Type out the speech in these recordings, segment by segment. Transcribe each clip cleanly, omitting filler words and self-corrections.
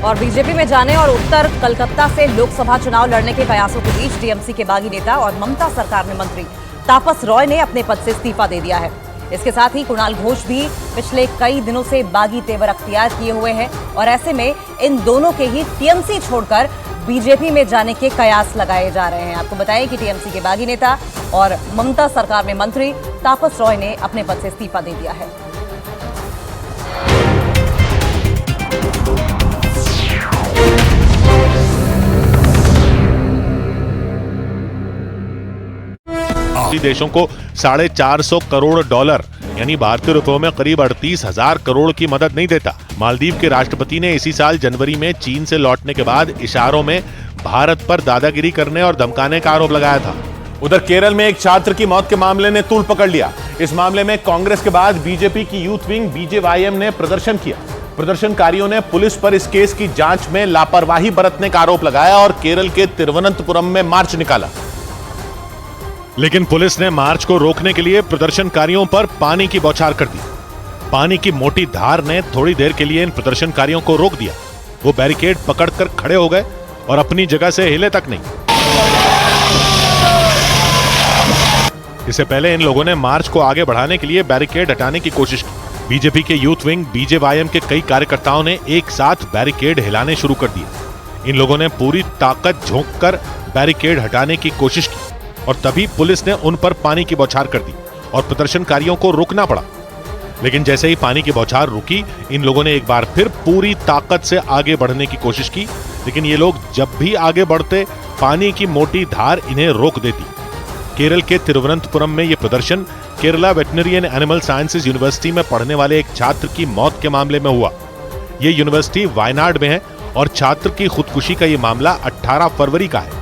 और बीजेपी में जाने और उत्तर कलकत्ता से लोकसभा चुनाव लड़ने के कयासों के बीच टीएमसी के बागी नेता और ममता सरकार में मंत्री तापस रॉय ने अपने पद से इस्तीफा दे दिया है। इसके साथ ही कुणाल घोष भी पिछले कई दिनों से बागी तेवर अख्तियार किए हुए हैं और ऐसे में इन दोनों के ही टीएमसी छोड़कर बीजेपी में जाने के कयास लगाए जा रहे हैं। आपको बताएं कि टीएमसी के बागी नेता और ममता सरकार में मंत्री तापस रॉय ने अपने पद से इस्तीफा दे दिया है। देशों को 450 करोड़ डॉलर यानी भारतीय रुपयों में करीब 38,000 करोड़ की मदद नहीं देता। मालदीव के राष्ट्रपति ने इसी साल जनवरी में चीन से लौटने के बाद इशारों में भारत पर दादागिरी करने और धमकाने का आरोप लगाया था। उधर केरल में एक छात्र की मौत के मामले ने तूल पकड़ लिया। इस मामले में कांग्रेस के बाद बीजेपी की यूथ विंग बीजेवाईएम ने प्रदर्शन किया। प्रदर्शनकारियों ने पुलिस पर इस केस की जांच में लापरवाही बरतने का आरोप लगाया और केरल के तिरुवनंतपुरम में मार्च निकाला। लेकिन पुलिस ने मार्च को रोकने के लिए प्रदर्शनकारियों पर पानी की बौछार कर दी। पानी की मोटी धार ने थोड़ी देर के लिए इन प्रदर्शनकारियों को रोक दिया। वो बैरिकेड पकड़कर खड़े हो गए और अपनी जगह से हिले तक नहीं। इससे पहले इन लोगों ने मार्च को आगे बढ़ाने के लिए बैरिकेड हटाने की कोशिश की। बीजेपी के यूथ विंग बीजेवाईएम के कई कार्यकर्ताओं ने एक साथ बैरिकेड हिलाने शुरू कर दिए। इन लोगों ने पूरी ताकत झोंककर बैरिकेड हटाने की कोशिश की और तभी पुलिस ने उन पर पानी की बौछार कर दी और प्रदर्शनकारियों को रुकना पड़ा। लेकिन जैसे ही पानी की बौछार रुकी, इन लोगों ने एक बार फिर पूरी ताकत से आगे बढ़ने की कोशिश की। लेकिन ये लोग जब भी आगे बढ़ते, पानी की मोटी धार इन्हें रोक देती। केरल के तिरुवनंतपुरम में यह प्रदर्शन Kerala veterinary and animal sciences university में पढ़ने वाले एक छात्र की मौत के मामले में हुआ। यह यूनिवर्सिटी वायनाड में है और छात्र की खुदकुशी का यह मामला 18 फरवरी का है।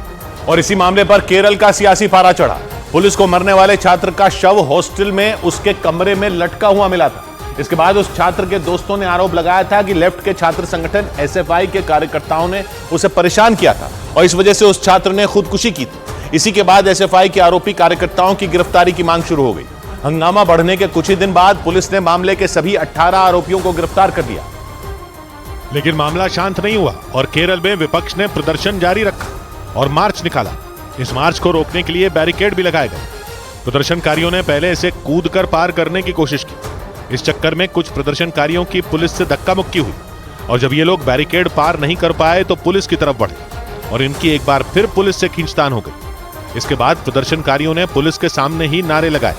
और इसी मामले पर केरल का सियासी पारा चढ़ा। पुलिस को मरने वाले छात्र का शव हॉस्टल में उसके कमरे में लटका हुआ मिला था। इसके बाद उस छात्र के दोस्तों ने आरोप लगाया था कि लेफ्ट के छात्र संगठन एसएफआई के कार्यकर्ताओं ने उसे परेशान किया था और इस वजह से उस छात्र ने खुदकुशी की थी। इसी के बाद एसएफआई के आरोपी कार्यकर्ताओं की गिरफ्तारी की मांग शुरू हो गई। हंगामा बढ़ने के कुछ ही दिन बाद पुलिस ने मामले के सभी 18 आरोपियों को गिरफ्तार कर लिया। लेकिन मामला शांत नहीं हुआ और केरल में विपक्ष ने प्रदर्शन जारी रखा और मार्च निकाला। इस मार्च को रोकने के लिए बैरिकेड भी लगाए गए। प्रदर्शनकारियों ने पहले इसे कूदकर पार करने की कोशिश की। इस चक्कर में कुछ प्रदर्शनकारियों की पुलिस से धक्का मुक्की हुई और जब ये लोग बैरिकेड पार नहीं कर पाए तो पुलिस की तरफ बढ़े और इनकी एक बार फिर पुलिस से खींचतान हो गई। इसके बाद प्रदर्शनकारियों ने पुलिस के सामने ही नारे लगाए।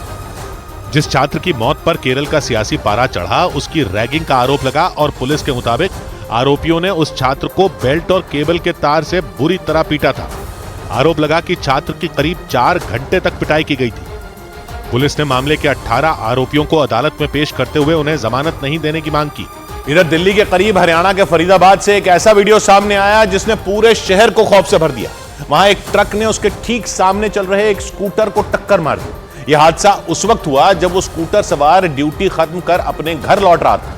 जिस छात्र की मौत पर केरल का सियासी पारा चढ़ा, उसकी रैगिंग का आरोप लगा और पुलिस के मुताबिक आरोपियों ने उस छात्र को बेल्ट और केबल के तार से बुरी तरह पीटा था। आरोप लगा कि छात्र की करीब 4 घंटे तक पिटाई की गई थी। पुलिस ने मामले के 18 आरोपियों को अदालत में पेश करते हुए उन्हें जमानत नहीं देने की मांग की। इधर दिल्ली के करीब हरियाणा के फरीदाबाद से एक ऐसा वीडियो सामने आया जिसने पूरे शहर को खौफ से भर दिया। वहां एक ट्रक ने उसके ठीक सामने चल रहे एक स्कूटर को टक्कर मार दी। यह हादसा उस वक्त हुआ जब वो स्कूटर सवार ड्यूटी खत्म कर अपने घर लौट रहा था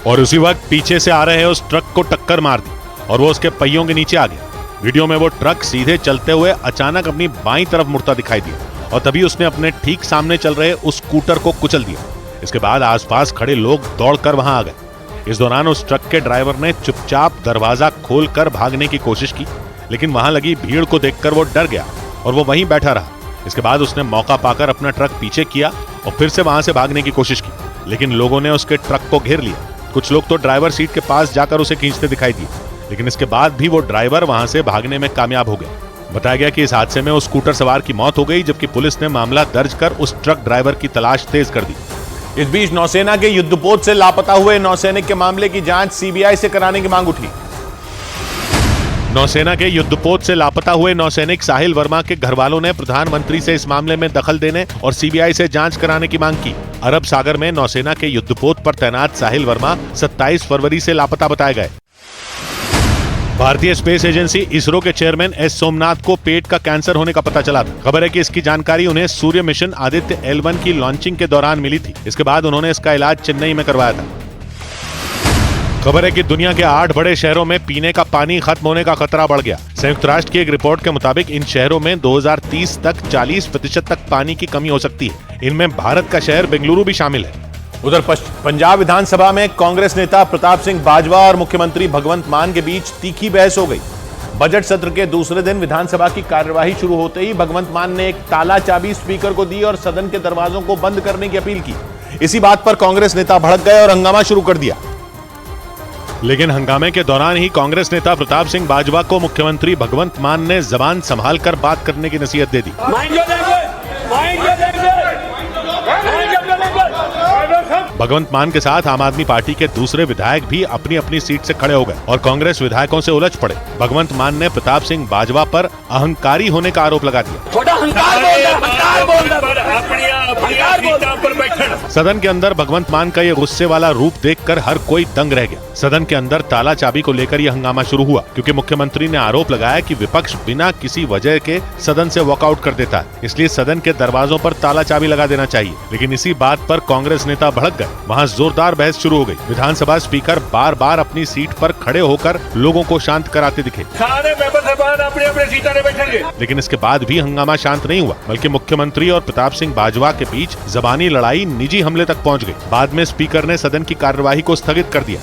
और उसी वक्त पीछे से आ रहे उस ट्रक को टक्कर मार दी और वो उसके पहियों के नीचे आ गया। वीडियो में वो ट्रक सीधे चलते हुए अचानक अपनी बाईं तरफ मुड़ता दिखाई दिया और तभी उसने अपने ठीक सामने चल रहे उस स्कूटर को कुचल दिया। इसके बाद आसपास खड़े लोग दौड़कर वहां आ गए। इस दौरान उस ट्रक के ड्राइवर ने चुपचाप दरवाजा खोलकर भागने की कोशिश की, लेकिन वहां लगी भीड़ को देखकर वो डर गया और वो वहीं बैठा रहा। इसके बाद उसने मौका पाकर अपना ट्रक पीछे किया और फिर से वहां से भागने की कोशिश की, लेकिन लोगों ने उसके ट्रक को घेर लिया। कुछ लोग तो ड्राइवर सीट के पास जाकर उसे खींचते दिखाई दिए, लेकिन इसके बाद भी वो ड्राइवर वहां से भागने में कामयाब हो गया। बताया गया कि इस हादसे में उस स्कूटर सवार की मौत हो गई, जबकि पुलिस ने मामला दर्ज कर उस ट्रक ड्राइवर की तलाश तेज कर दी। इस बीच नौसेना के युद्धपोत से लापता हुए नौसैनिक के मामले की जांच सीबीआई से कराने की मांग उठी। नौसेना के युद्धपोत से लापता हुए नौसैनिक साहिल वर्मा के घर वालों ने प्रधानमंत्री से इस मामले में दखल देने और सीबीआई से जांच कराने की मांग की। अरब सागर में नौसेना के युद्धपोत पर तैनात साहिल वर्मा 27 फरवरी से लापता बताए गए। भारतीय स्पेस एजेंसी इसरो के चेयरमैन एस सोमनाथ को पेट का कैंसर होने का पता चला था। खबर है कि इसकी जानकारी उन्हें सूर्य मिशन आदित्य L1 की लॉन्चिंग के दौरान मिली थी। इसके बाद उन्होंने इसका इलाज चेन्नई में करवाया था। खबर है कि दुनिया के 8 बड़े शहरों में पीने का पानी खत्म होने का खतरा बढ़ गया। संयुक्त राष्ट्र की एक रिपोर्ट के मुताबिक इन शहरों में 2030 तक 40% तक पानी की कमी हो सकती है। इनमें भारत का शहर बेंगलुरु भी शामिल है। उधर पंजाब विधानसभा में कांग्रेस नेता प्रताप सिंह बाजवा और मुख्यमंत्री भगवंत मान के बीच तीखी बहस हो गई। बजट सत्र के दूसरे दिन विधानसभा की कार्यवाही शुरू होते ही भगवंत मान ने एक ताला चाबी स्पीकर को दी और सदन के दरवाजों को बंद करने की अपील की। इसी बात पर कांग्रेस नेता भड़क गए और हंगामा शुरू कर दिया। लेकिन हंगामे के दौरान ही कांग्रेस नेता प्रताप सिंह बाजवा को मुख्यमंत्री भगवंत मान ने जबान संभाल कर बात करने की नसीहत दे दी। भगवंत मान के साथ आम आदमी पार्टी के दूसरे विधायक भी अपनी अपनी सीट से खड़े हो गए और कांग्रेस विधायकों से उलझ पड़े। भगवंत मान ने प्रताप सिंह बाजवा पर अहंकारी होने का आरोप लगा दिया। सदन के अंदर भगवंत मान का ये गुस्से वाला रूप देखकर हर कोई दंग रह गया। सदन के अंदर ताला चाबी को लेकर यह हंगामा शुरू हुआ क्योंकि मुख्यमंत्री ने आरोप लगाया कि विपक्ष बिना किसी वजह के सदन से वॉकआउट कर देता है, इसलिए सदन के दरवाजों पर ताला चाबी लगा देना चाहिए। लेकिन इसी बात पर कांग्रेस नेता भड़क गए। वहां जोरदार बहस शुरू हो गई। विधानसभा स्पीकर बार बार अपनी सीट पर खड़े होकर लोगों को शांत कराते दिखे। लेकिन इसके बाद भी हंगामा शांत नहीं हुआ, बल्कि मुख्यमंत्री और प्रताप सिंह बाजवा के बीच जबानी लड़ाई निजी हमले तक पहुंच गई। बाद में स्पीकर ने सदन की कार्यवाही को स्थगित कर दिया।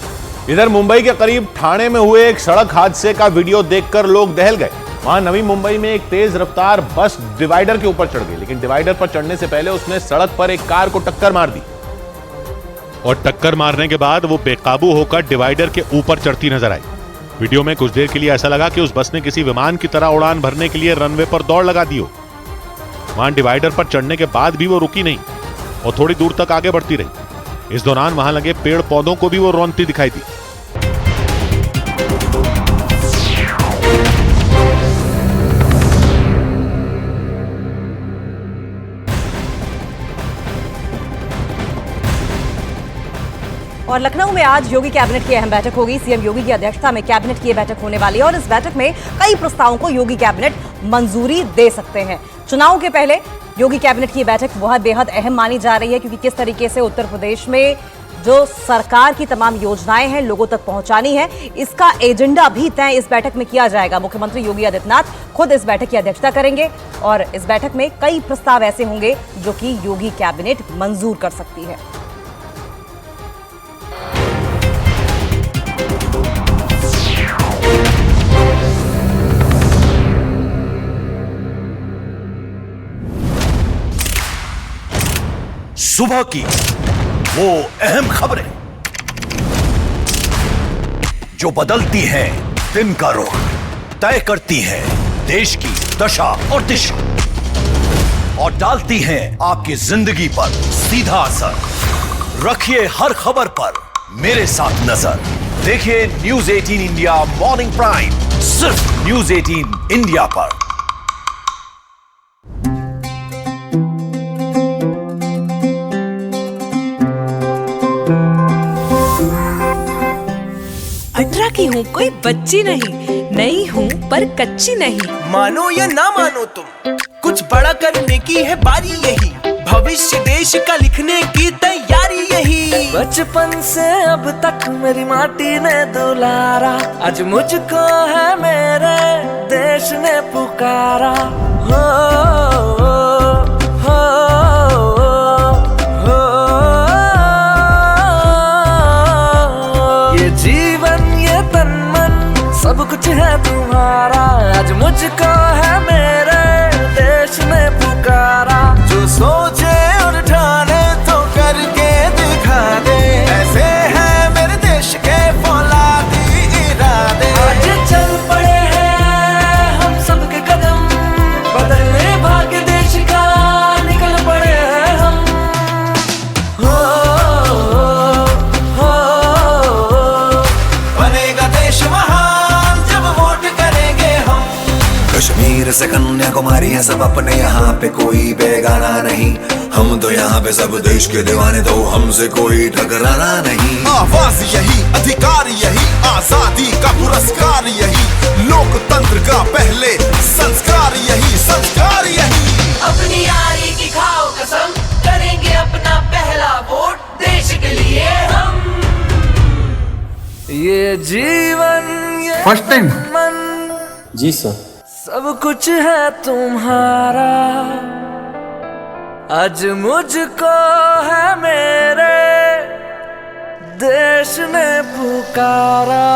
इधर मुंबई के करीब ठाणे में हुए एक सड़क हादसे का वीडियो देखकर लोग दहल गए। वहां नवी मुंबई में एक तेज रफ्तार बस डिवाइडर के ऊपर चढ़ गई, लेकिन डिवाइडर पर चढ़ने से पहले उसने सड़क पर एक कार को टक्कर मार दी और टक्कर मारने के बाद वो बेकाबू होकर डिवाइडर के ऊपर चढ़ती नजर आई। वीडियो में कुछ देर के लिए ऐसा लगा कि उस बस ने किसी विमान की तरह उड़ान भरने के लिए रनवे पर दौड़ लगा दी हो। वहां डिवाइडर पर चढ़ने के बाद भी वो रुकी नहीं और थोड़ी दूर तक आगे बढ़ती रही। इस दौरान वहां लगे पेड़ पौधों को भी वो रौंदती दिखाई दी। और लखनऊ में आज योगी कैबिनेट की अहम बैठक होगी। सीएम योगी की अध्यक्षता में कैबिनेट की बैठक होने वाली है और इस बैठक में कई प्रस्तावों को योगी कैबिनेट मंजूरी दे सकते हैं। चुनाव के पहले योगी कैबिनेट की बैठक बहुत बेहद अहम मानी जा रही है क्योंकि किस तरीके से उत्तर प्रदेश में जो सरकार की तमाम योजनाएं हैं लोगों तक पहुंचानी है, इसका एजेंडा भी तय इस बैठक में किया जाएगा। मुख्यमंत्री योगी आदित्यनाथ खुद इस बैठक की अध्यक्षता करेंगे और इस बैठक में कई प्रस्ताव ऐसे होंगे जो कि योगी कैबिनेट मंजूर कर सकती है। सुबह की वो अहम खबरें जो बदलती हैं दिन का रुख, तय करती हैं देश की दशा और दिशा और डालती हैं आपकी जिंदगी पर सीधा असर। रखिए हर खबर पर मेरे साथ नजर। देखिए न्यूज 18 इंडिया मॉर्निंग प्राइम, सिर्फ न्यूज 18 इंडिया पर। की हूँ कोई बच्ची नहीं, नई हूँ पर कच्ची नहीं। मानो या ना मानो तुम, कुछ बड़ा करने की है बारी यही। भविष्य देश का लिखने की तैयारी यही। बचपन से अब तक मेरी माटी ने दुलारा, आज मुझको है मेरे देश ने पुकारा। हो, हो, हो, ये जीवन ये तन मन सब कुछ है तुम्हारा, आज मुझको है मेरे देश ने पुकारा। जो सोचे और ठाने तो करके दिखा दे, ऐसे है मेरे देश के फौलादी इरादे। आज चल पड़े हैं हम सबके कदम, बदलने भाग्य देश का निकल पड़े हैं हम। हो, हो, बनेगा देश महान जब वोट करेंगे हम। कश्मीर से कन्याकुमारी है सब अपने, यहाँ पे कोई बेगाना नहीं। हम तो यहाँ पे सब देश के दीवाने, तो हमसे कोई टकराना नहीं। आवाज यही, अधिकार यही, आजादी का पुरस्कार यही, लोकतंत्र का पहले संस्कार यही, संस्कार यही। अपनी यारी की खाओ कसम, करेंगे अपना पहला वोट देश के लिए हम। ये जीवन ये फर्स्ट टाइम जी सर, सब कुछ है तुम्हारा, आज मुझको है मेरे देश ने पुकारा।